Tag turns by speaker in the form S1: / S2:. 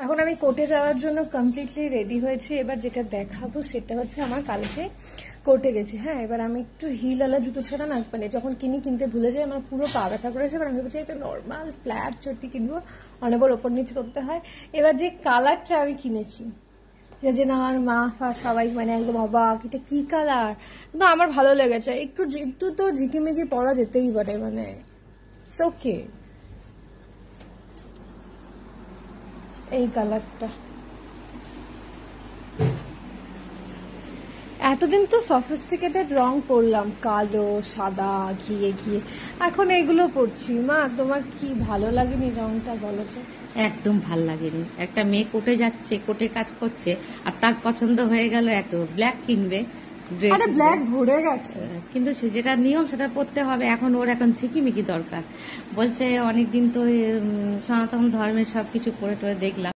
S1: এখন আমি কোর্টে যাওয়ার জন্য কমপ্লিটলি রেডি হয়েছি। এবার যেটা দেখাবো সেটা হচ্ছে আমার কালকে কোর্টে গেছি। হ্যাঁ, এবার আমি একটু হিলওয়ালা জুতো ছাড়া না, মানে যখন কিনতে ভুলে যাই আমার পুরো পা ব্যথা করেছে। এবার আমি ভেবেছি একটা নর্মাল ফ্ল্যাট চটি কিনবো, অনেকবার ওপর নিচ করতে হয়। এবার যে কালারটা আমি কিনেছি, যে না আমার মা ফা সবাই মানে একদম অবাক, এটা কি কালার, কিন্তু আমার ভালো লেগেছে। একটু একটু তো ঝিকিমিকি পরা যেতেই পারে, মানে ইটস ওকে। এই কালারটা এতদিন তো সফিস্টিকেটেড রং পরলাম, কালো সাদা ঘিয়ে ঘিয়ে, এখন এইগুলো পরছি। মা তোমার কি ভালো লাগেনি রংটা বলো তো?
S2: একদম ভাল লাগেনি। একটা মেয়ে কোর্টে যাচ্ছে, কোর্টে কাজ করছে, আর তার পছন্দ হয়ে গেল এত ব্ল্যাক কিনবে ড্রেস,
S1: আরে ব্ল্যাক ভরে গেছে,
S2: কিন্তু সে যেটা নিয়ম সেটা পড়তে হবে। এখন ওর এখন ঝিকিমিকি দরকার। বলছে অনেকদিন তো সনাতন ধর্মের সবকিছু পড়ে টরে দেখলাম।